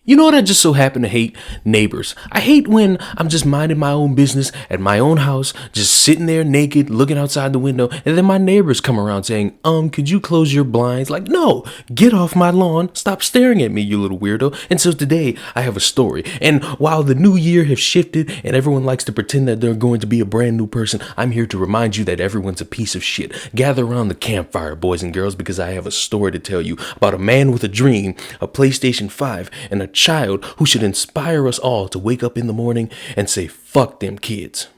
You know what I just so happen to hate? Neighbors. I hate when I'm just minding my own business at my own house, just sitting there naked, looking outside the window, and then my neighbors come around saying, could you close your blinds? Like, no, get off my lawn. Stop staring at me, you little weirdo. And so today I have a story. And while the new year has shifted and everyone likes to pretend that they're going to be a brand new person, I'm here to remind you that everyone's a piece of shit. Gather around the campfire, boys and girls, because I have a story to tell you about a man with a dream, a PlayStation 5, and a child who should inspire us all to wake up in the morning and say, fuck them kids.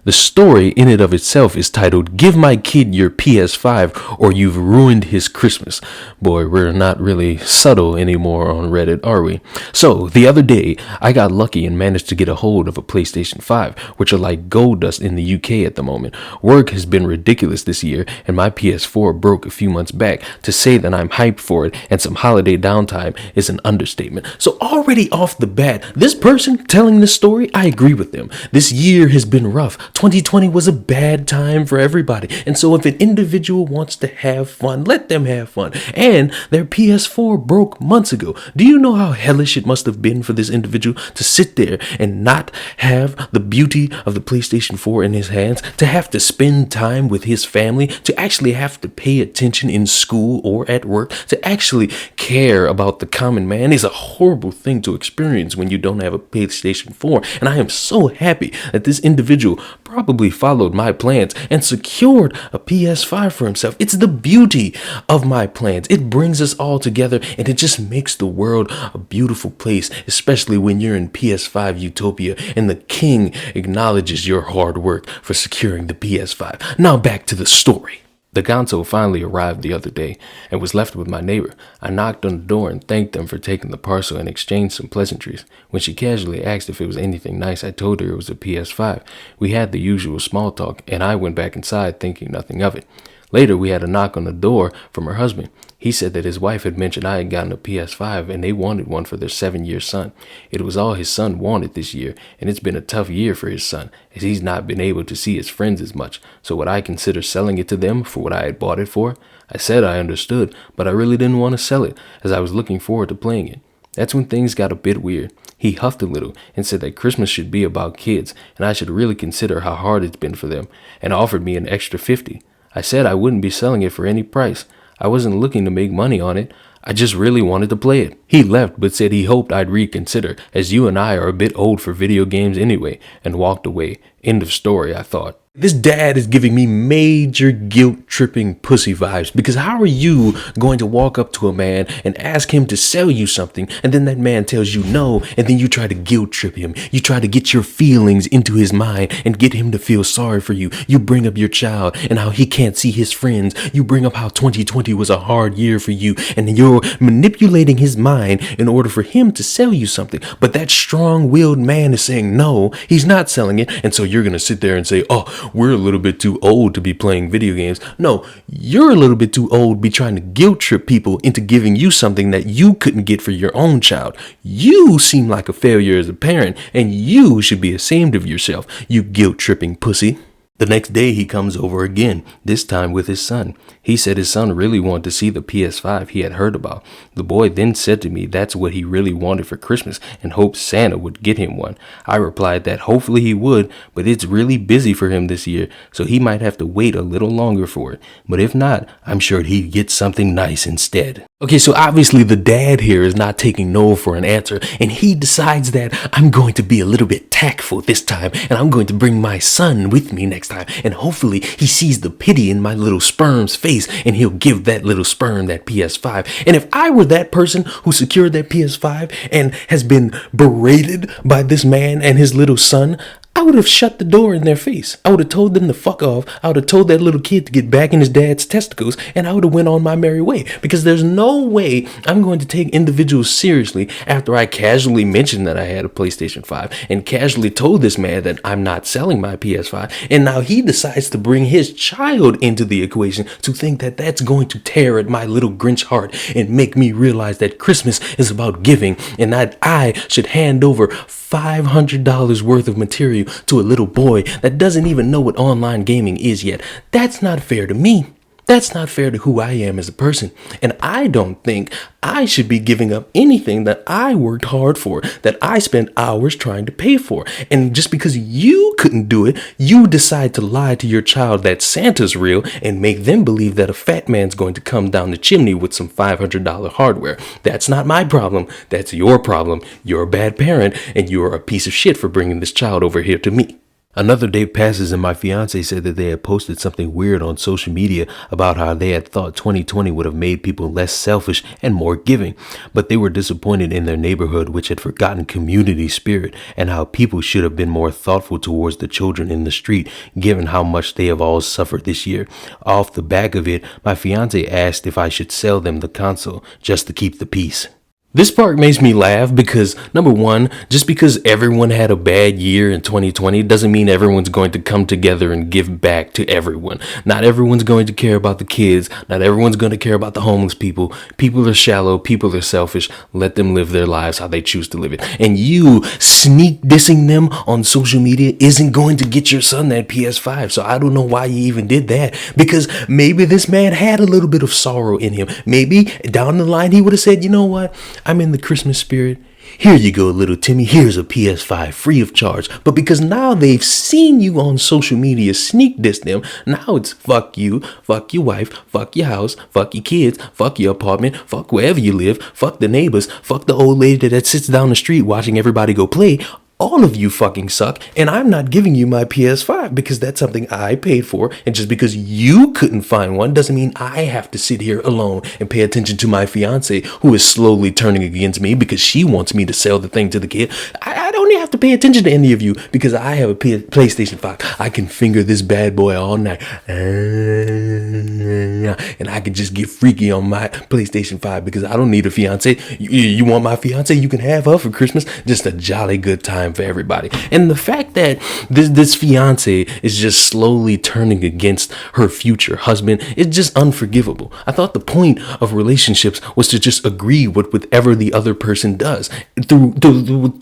The story in and of itself is titled, Give My Kid Your PS5 or You've Ruined His Christmas. Boy, we're not really subtle anymore on Reddit, are we? So, the other day, I got lucky and managed to get a hold of a PlayStation 5, which are like gold dust in the UK at the moment. Work has been ridiculous this year, and my PS4 broke a few months back. To say that I'm hyped for it and some holiday downtime is an understatement. So already off the bat, this person telling this story, I agree with them. This year has been rough. 2020 was a bad time for everybody. And so if an individual wants to have fun, let them have fun. And their PS4 broke months ago. Do you know how hellish it must have been for this individual to sit there and not have the beauty of the PlayStation 4 in his hands, to have to spend time with his family, to actually have to pay attention in school or at work, to actually care about the common man is a horrible thing to experience when you don't have a PlayStation 4. And I am so happy that this individual probably followed my plans and secured a PS5 for himself. It's the beauty of my plans. It brings us all together and it just makes the world a beautiful place, especially when you're in PS5 utopia and the king acknowledges your hard work for securing the PS5. Now back to the story. The console finally arrived the other day and was left with my neighbor. I knocked on the door and thanked them for taking the parcel and exchanged some pleasantries. When she casually asked if it was anything nice, I told her it was a PS5. We had the usual small talk and I went back inside thinking nothing of it. Later, we had a knock on the door from her husband. He said that his wife had mentioned I had gotten a PS5 and they wanted one for their 7-year son. It was all his son wanted this year, and it's been a tough year for his son, as he's not been able to see his friends as much. So would I consider selling it to them for what I had bought it for? I said I understood, but I really didn't want to sell it, as I was looking forward to playing it. That's when things got a bit weird. He huffed a little and said that Christmas should be about kids, and I should really consider how hard it's been for them, and offered me an extra $50. I said I wouldn't be selling it for any price. I wasn't looking to make money on it. I just really wanted to play it. He left but said he hoped I'd reconsider, as you and I are a bit old for video games anyway, and walked away. End of story, I thought. This dad is giving me major guilt-tripping pussy vibes, because how are you going to walk up to a man and ask him to sell you something, and then that man tells you no, and then you try to guilt-trip him. You try to get your feelings into his mind and get him to feel sorry for you. You bring up your child and how he can't see his friends. You bring up how 2020 was a hard year for you, and you're manipulating his mind in order for him to sell you something. But that strong-willed man is saying no, he's not selling it, and so you're going to sit there and say, we're a little bit too old to be playing video games. No, you're a little bit too old to be trying to guilt trip people into giving you something that you couldn't get for your own child. You seem like a failure as a parent, and you should be ashamed of yourself, you guilt tripping pussy. The next day he comes over again, this time with his son. He said his son really wanted to see the PS5 he had heard about. The boy then said to me that's what he really wanted for Christmas and hoped Santa would get him one. I replied that hopefully he would, but it's really busy for him this year, so he might have to wait a little longer for it. But if not, I'm sure he'd get something nice instead. Okay, so obviously the dad here is not taking no for an answer, and he decides that I'm going to be a little bit tactful this time, and I'm going to bring my son with me next time, and hopefully he sees the pity in my little sperm's face, and he'll give that little sperm that PS5. And if I were that person who secured that PS5 and has been berated by this man and his little son, I would have shut the door in their face. I would have told them to fuck off. I would have told that little kid to get back in his dad's testicles, and I would have went on my merry way, because there's no way I'm going to take individuals seriously after I casually mentioned that I had a PlayStation 5 and casually told this man that I'm not selling my PS5, and now he decides to bring his child into the equation to think that that's going to tear at my little Grinch heart and make me realize that Christmas is about giving and that I should hand over $500 worth of material value to a little boy that doesn't even know what online gaming is yet. That's not fair to me. That's not fair to who I am as a person. And I don't think I should be giving up anything that I worked hard for, that I spent hours trying to pay for. And just because you couldn't do it, you decide to lie to your child that Santa's real and make them believe that a fat man's going to come down the chimney with some $500 hardware. That's not my problem. That's your problem. You're a bad parent and you're a piece of shit for bringing this child over here to me. Another day passes and my fiance said that they had posted something weird on social media about how they had thought 2020 would have made people less selfish and more giving, but they were disappointed in their neighborhood, which had forgotten community spirit, and how people should have been more thoughtful towards the children in the street, given how much they have all suffered this year. Off the back of it, my fiance asked if I should sell them the console just to keep the peace. This part makes me laugh because, number one, just because everyone had a bad year in 2020 doesn't mean everyone's going to come together and give back to everyone. Not everyone's going to care about the kids. Not everyone's going to care about the homeless people. People are shallow. People are selfish. Let them live their lives how they choose to live it. And you sneak dissing them on social media isn't going to get your son that PS5. So I don't know why you even did that, because maybe this man had a little bit of sorrow in him. Maybe down the line he would have said, you know what? I'm in the Christmas spirit. Here you go, little Timmy. Here's a PS5 free of charge. But because now they've seen you on social media sneak diss them, now it's fuck you, fuck your wife, fuck your house, fuck your kids, fuck your apartment, fuck wherever you live, fuck the neighbors, fuck the old lady that sits down the street watching everybody go play. All of you fucking suck, and I'm not giving you my PS5 because that's something I paid for, and just because you couldn't find one doesn't mean I have to sit here alone and pay attention to my fiance, who is slowly turning against me because she wants me to sell the thing to the kid. I don't have to pay attention to any of you because I have a PlayStation 5. I can finger this bad boy all night, and I can just get freaky on my PlayStation 5 because I don't need a fiance. You want my fiance? You can have her for Christmas. Just a jolly good time for everybody. And the fact that this fiance is just slowly turning against her future husband is just unforgivable. I thought the point of relationships was to just agree with whatever the other person does, through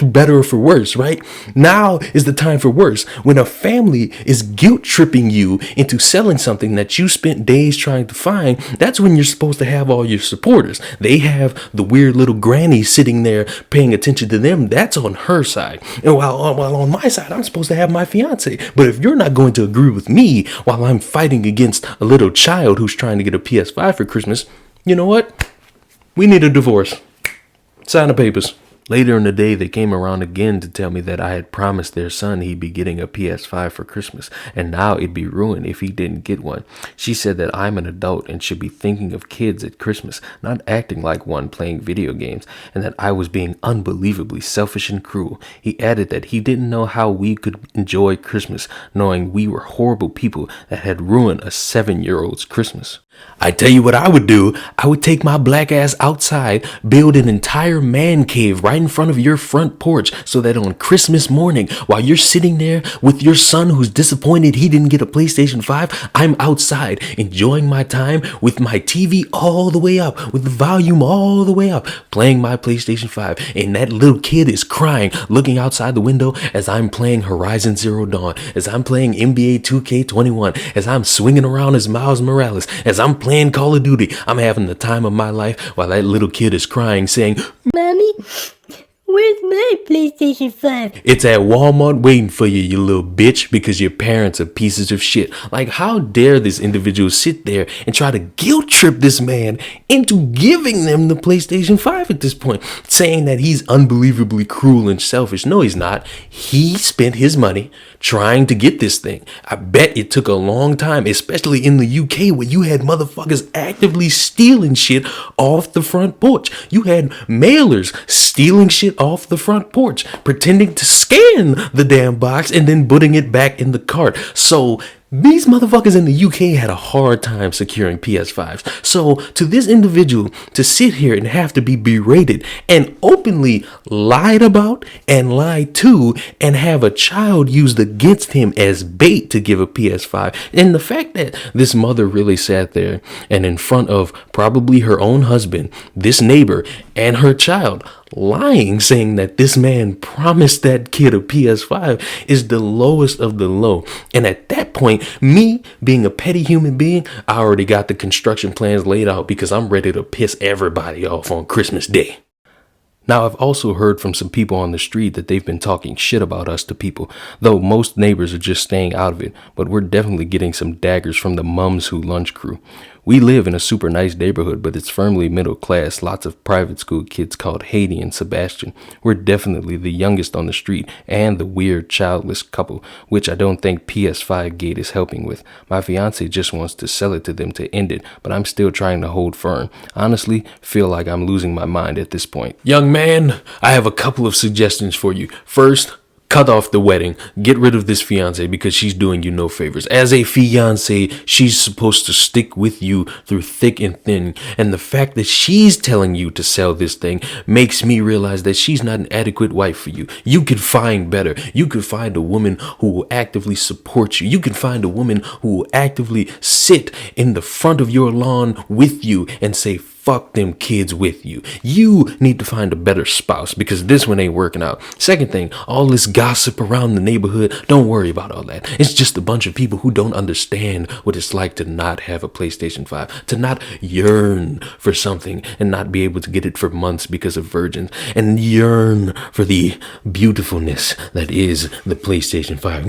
better or for worse, right? Now is the time for worse. When a family is guilt tripping you into selling something that you spent days trying to find, that's when you're supposed to have all your supporters. They have the weird little granny sitting there paying attention to them. That's on her side. And while on my side, I'm supposed to have my fiance. But if you're not going to agree with me while I'm fighting against a little child who's trying to get a PS5 for Christmas, you know what? We need a divorce. Sign the papers. Later in the day, they came around again to tell me that I had promised their son he'd be getting a PS5 for Christmas, and now it'd be ruined if he didn't get one. She said that I'm an adult and should be thinking of kids at Christmas, not acting like one playing video games, and that I was being unbelievably selfish and cruel. He added that he didn't know how we could enjoy Christmas, knowing we were horrible people that had ruined a 7-year-old's Christmas. I tell you what I would do. I would take my black ass outside, build an entire man cave right in front of your front porch so that on Christmas morning, while you're sitting there with your son who's disappointed he didn't get a PlayStation 5, I'm outside enjoying my time with my TV all the way up, with the volume all the way up, playing my PlayStation 5. And that little kid is crying, looking outside the window as I'm playing Horizon Zero Dawn, as I'm playing NBA 2K21, as I'm swinging around as Miles Morales, as I'm playing Call of Duty. I'm having the time of my life while that little kid is crying, saying, "Mommy, where's my PlayStation 5? It's at Walmart waiting for you, you little bitch, because your parents are pieces of shit." Like, how dare this individual sit there and try to guilt trip this man into giving them the PlayStation 5 at this point, saying that he's unbelievably cruel and selfish. No, he's not. He spent his money trying to get this thing. I bet it took a long time, especially in the UK, where you had motherfuckers actively stealing shit off the front porch. You had mailers stealing shit off the front porch, pretending to scan the damn box and then putting it back in the cart. So These motherfuckers in the UK had a hard time securing PS5s. So to this individual to sit here and have to be berated and openly lied about and lied to and have a child used against him as bait to give a PS5. And the fact that this mother really sat there and in front of probably her own husband, this neighbor, and her child lying, saying that this man promised that kid a PS5 is the lowest of the low. And at that point, me being a petty human being, I already got the construction plans laid out because I'm ready to piss everybody off on Christmas Day. Now, I've also heard from some people on the street that they've been talking shit about us to people, though most neighbors are just staying out of it, but we're definitely getting some daggers from the Mums Who Lunch crew. We live in a super nice neighborhood, but it's firmly middle class, lots of private school kids called Haiti and Sebastian. We're definitely the youngest on the street and the weird childless couple, which I don't think PS5 Gate is helping with. My fiance just wants to sell it to them to end it, but I'm still trying to hold firm. Honestly, feel like I'm losing my mind at this point. Young man, I have a couple of suggestions for you. First, cut off the wedding. Get rid of this fiance because she's doing you no favors. As a fiance, she's supposed to stick with you through thick and thin. And the fact that she's telling you to sell this thing makes me realize that she's not an adequate wife for you. You could find better. You could find a woman who will actively support you. You can find a woman who will actively sit in the front of your lawn with you and say, fuck them kids with you. You need to find a better spouse because this one ain't working out. Second thing, all this gossip around the neighborhood, don't worry about all that. It's just a bunch of people who don't understand what it's like to not have a PlayStation 5, to not yearn for something and not be able to get it for months because of virgins, and yearn for the beautifulness that is the PlayStation 5.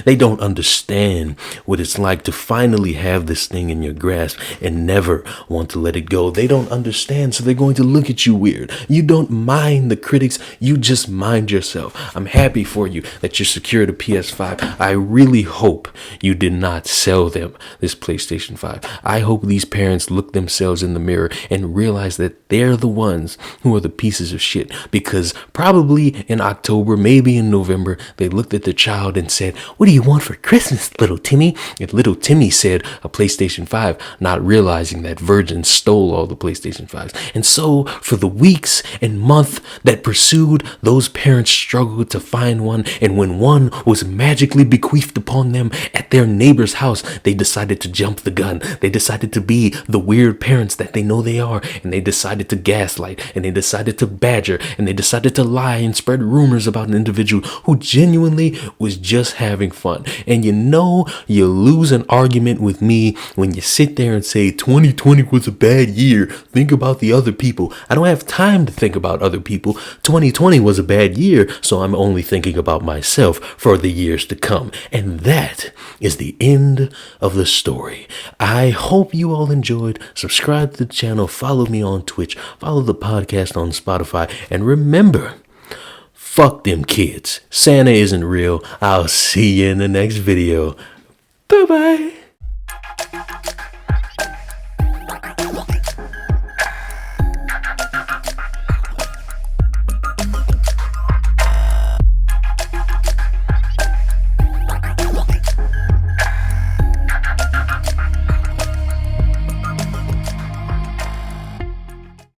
They don't understand what it's like to finally have this thing in your grasp and never want to let it go. They don't understand, so they're going to look at you weird. You don't mind the critics, you just mind yourself. I'm happy for you that you secured a PS5. I really hope you did not sell them this PlayStation 5. I hope these parents look themselves in the mirror and realize that they're the ones who are the pieces of shit, because probably in October, maybe in November, they looked at the child and said, "What do you want for Christmas, little Timmy?" And little Timmy said a PlayStation 5, not realizing that virgins stole all the PlayStation 5s. And so for the weeks and month that pursued, those parents struggled to find one. And when one was magically bequeathed upon them at their neighbor's house, they decided to jump the gun. They decided to be the weird parents that they know they are. And they decided to gaslight, and they decided to badger, and they decided to lie and spread rumors about an individual who genuinely was just having fun. And you know, you lose an argument with me when you sit there and say 2020 was a bad year. Think about the other people. I don't have time to think about other people. 2020 was a bad year, so I'm only thinking about myself for the years to come. And that is the end of the story. I hope you all enjoyed. Subscribe to the channel, follow me on Twitch, follow the podcast on Spotify, and remember, fuck them kids. Santa isn't real. I'll see you in the next video. Bye-bye.